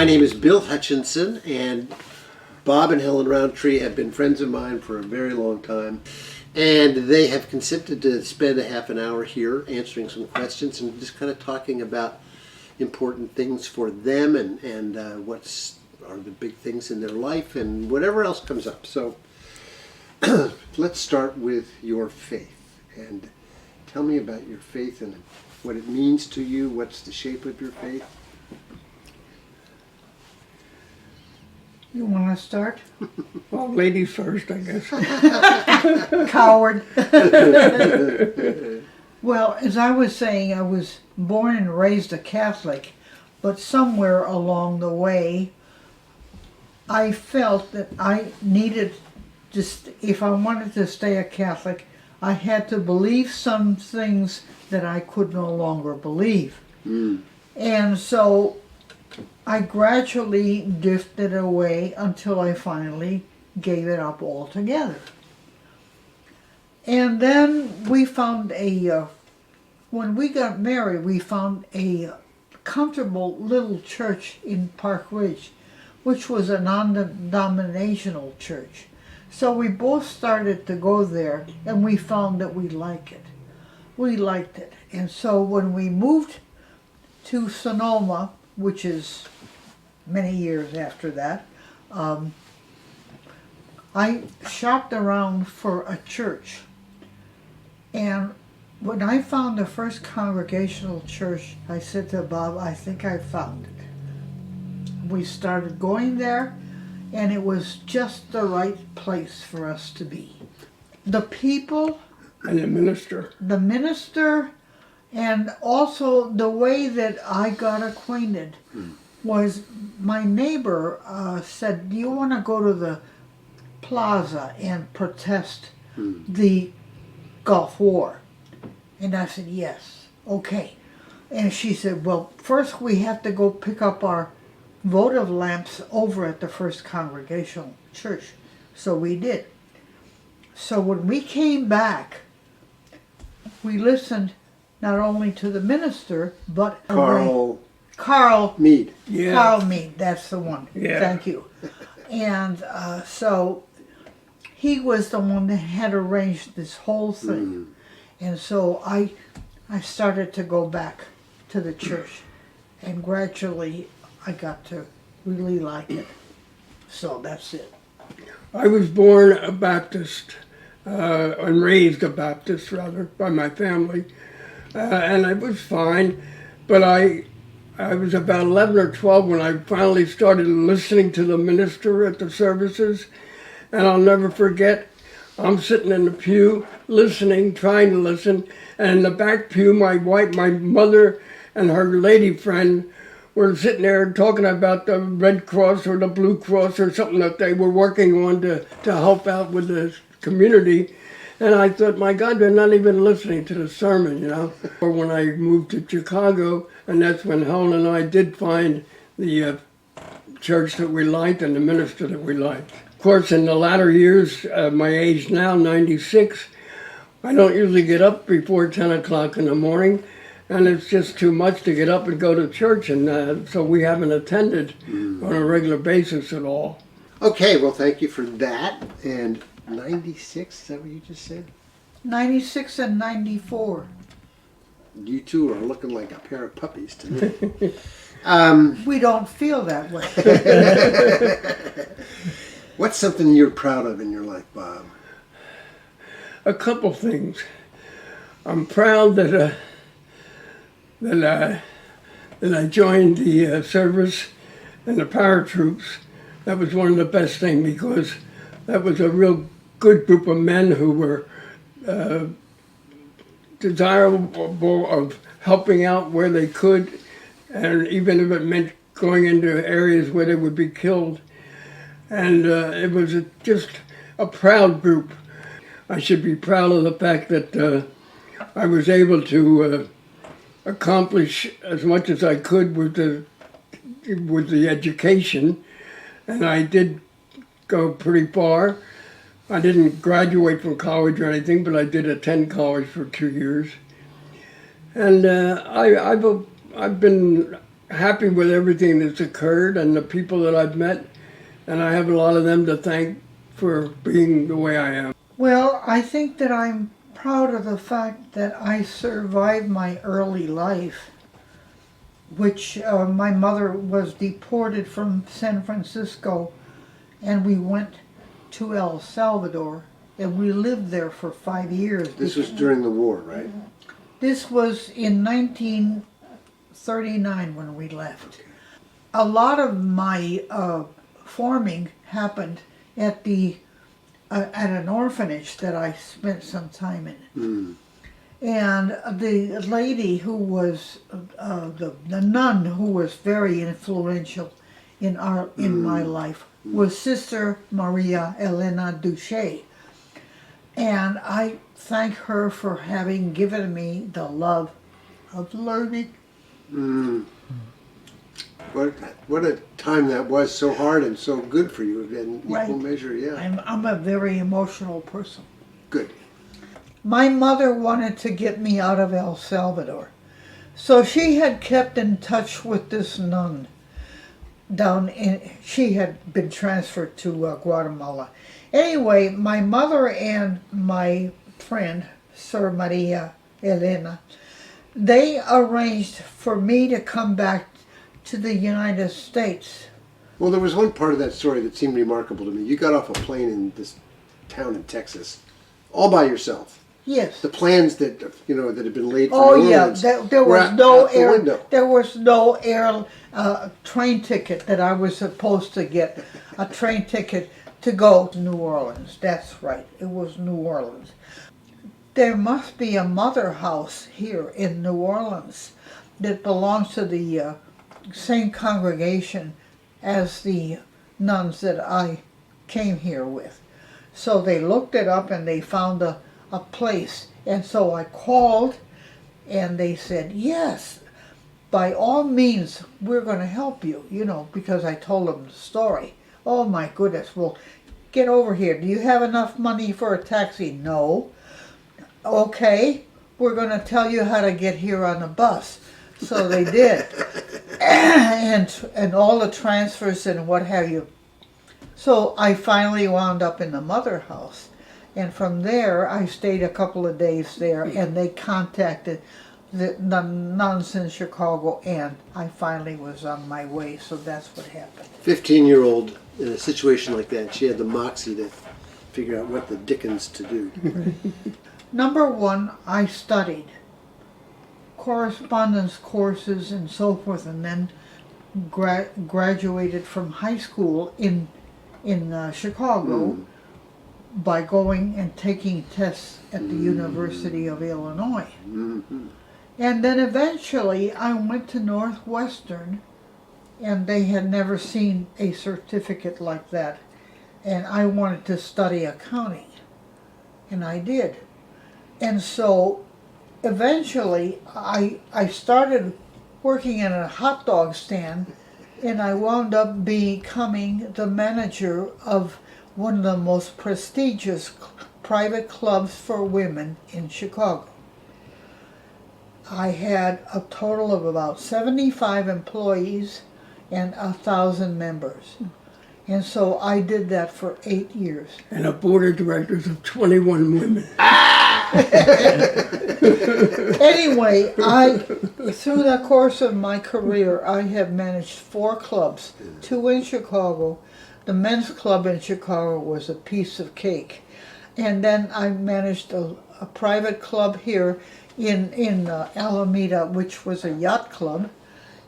My name is Bill Hutchinson, and Bob and Helen Rowntree have been friends of mine for a very long time. And they have consented to spend a half an hour here answering some questions and just kind of talking about important things for them and what's are the big things in their life and whatever else comes up. So let's start with your faith. And tell me about your faith and what it means to you. What's the shape of your faith? You want to start? Well, ladies first, I guess. Coward. Well, as I was saying, I was born and raised a Catholic, but somewhere along the way, I felt that I needed, just if I wanted to stay a Catholic, I had to believe some things that I could no longer believe. And so I gradually drifted away until I finally gave it up altogether. And then we found when we got married, we found a comfortable little church in Park Ridge, which was a non-denominational church. So we both started to go there, and we found that we liked it. We liked it. And so when we moved to Sonoma, which is many years after that, I shopped around for a church. And when I found the first Congregational church, I said to Bob, I think I found it. We started going there, and it was just the right place for us to be. The people, And the minister. and also the way that I got acquainted was my neighbor said, do you want to go to the plaza and protest the Gulf War? And I said, yes, okay. And she said, well, first we have to go pick up our votive lamps over at the First Congregational Church. So we did. So when we came back, we listened not only to the minister, but Carl Mead. Yeah. Carl Mead, that's the one. Yeah. Thank you. And so he was the one that had arranged this whole thing. And so I started to go back to the church, and gradually I got to really like it. So that's it. I was born a Baptist, and raised a Baptist, rather, by my family. And it was fine, but I was about 11 or 12 when I finally started listening to the minister at the services. And I'll never forget, I'm sitting in the pew, listening, trying to listen, and in the back pew, my mother and her lady friend were sitting there talking about the Red Cross or the Blue Cross or something that they were working on to help out with the community. And I thought, my God, they're not even listening to the sermon, you know. Or when I moved to Chicago, and that's when Helen and I did find the church that we liked and the minister that we liked. Of course, in the latter years, my age now, 96, I don't usually get up before 10 o'clock in the morning, and it's just too much to get up and go to church, and so we haven't attended on a regular basis at all. Okay, well, thank you for that. And 96, is that what you just said? 96 and 94. You two are looking like a pair of puppies to me. We don't feel that way. What's something you're proud of in your life, Bob? A couple things. I'm proud that I joined the service and the paratroops. That was one of the best things because that was a real good group of men who were desirable of helping out where they could, and even if it meant going into areas where they would be killed. And it was just a proud group. I should be proud of the fact that I was able to accomplish as much as I could with the education, and I did go pretty far. I didn't graduate from college or anything, but I did attend college for 2 years. And I've been happy with everything that's occurred and the people that I've met, and I have a lot of them to thank for being the way I am. Well, I think that I'm proud of the fact that I survived my early life, which my mother was deported from San Francisco, and we went to El Salvador, and we lived there for 5 years. This was during the war, right? This was in 1939 when we left. A lot of my forming happened at an orphanage that I spent some time in. And the lady who was the nun who was very influential in my life was Sister Maria Elena Duche, and I thank her for having given me the love of learning. What a time that was, so hard and so good for you in equal measure, yeah. I'm a very emotional person. Good. My mother wanted to get me out of El Salvador, so she had kept in touch with this nun she had been transferred to Guatemala. Anyway, my mother and my friend, Sir Maria Elena, they arranged for me to come back to the United States. Well, there was one part of that story that seemed remarkable to me. You got off a plane in this town in Texas, all by yourself. Yes. The plans that that had been laid for Oh New yeah, Orleans there were was out no the air. window. There was no air train ticket that I was supposed to get. A train ticket to go to New Orleans. That's right. It was New Orleans. There must be a mother house here in New Orleans that belongs to the same congregation as the nuns that I came here with. So they looked it up and they found a place. And so I called and they said, yes, by all means, we're going to help you, because I told them the story. Oh my goodness, well, get over here. Do you have enough money for a taxi? No. Okay, we're going to tell you how to get here on the bus. So they did. and all the transfers and what have you. So I finally wound up in the mother house. And from there, I stayed a couple of days there, and they contacted the nuns in Chicago, and I finally was on my way, so that's what happened. 15-year-old in a situation like that, she had the moxie to figure out what the dickens to do. Number one, I studied correspondence courses and so forth, and then graduated from high school in Chicago by going and taking tests at the University of Illinois. And then eventually I went to Northwestern, and they had never seen a certificate like that. And I wanted to study accounting, and I did. And so eventually I started working in a hot dog stand, and I wound up becoming the manager of one of the most prestigious private clubs for women in Chicago. I had a total of about 75 employees and 1,000 members. And so I did that for 8 years. And a board of directors of 21 women. Anyway, through the course of my career, I have managed 4 clubs, 2 in Chicago. The men's club in Chicago was a piece of cake. And then I managed a private club here in Alameda, which was a yacht club.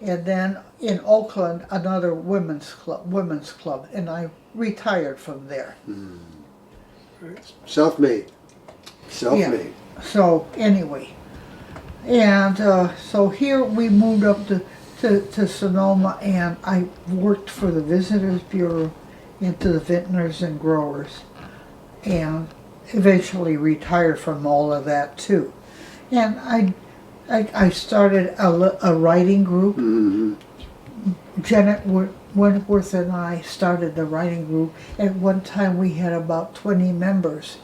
And then in Oakland, another women's club. And I retired from there. Self-made. Yeah. So anyway, and so here we moved up to Sonoma, and I worked for the Visitors Bureau into the Vintners and Growers, and eventually retired from all of that too. And I started a writing group. Janet Wentworth and I started the writing group. At one time we had about 20 members.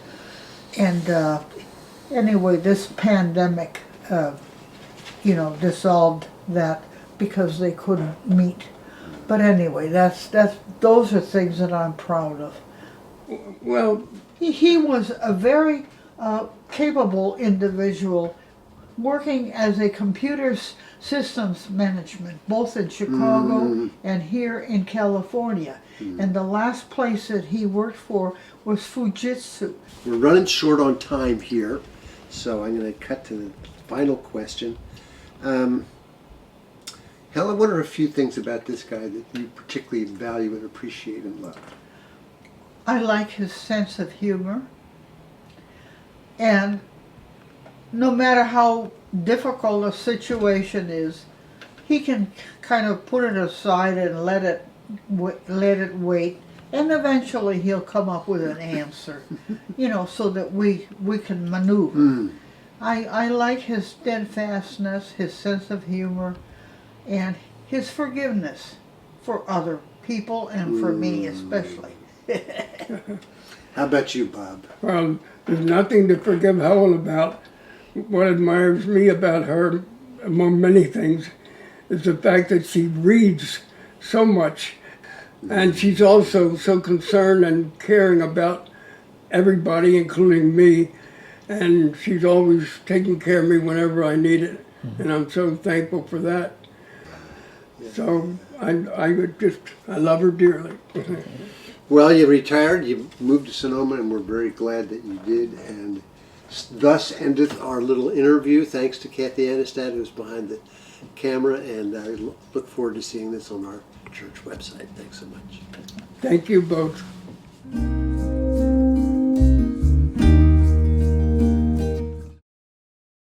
And anyway, this pandemic, dissolved that because they couldn't meet. But anyway, those are things that I'm proud of. Well, He was a very capable individual working as a computer systems management, both in Chicago and here in California. And the last place that he worked for was Fujitsu. We're running short on time here, so I'm going to cut to the final question. Helen, what are a few things about this guy that you particularly value and appreciate and love? I like his sense of humor. And no matter how difficult a situation is, he can kind of put it aside and let it wait, and eventually he'll come up with an answer, so that we can maneuver. I like his steadfastness, his sense of humor, and his forgiveness for other people and for me especially. How about you, Bob? well, there's nothing to forgive Helen about. What admires me about her, among many things, is the fact that she reads so much. And she's also so concerned and caring about everybody, including me. And she's always taking care of me whenever I need it. And I'm so thankful for that. So I love her dearly. Well, you retired, you moved to Sonoma, and we're very glad that you did. And thus endeth our little interview. Thanks to Kathy Anistad, who's behind the camera, and I look forward to seeing this on our church website. Thanks so much. Thank you both.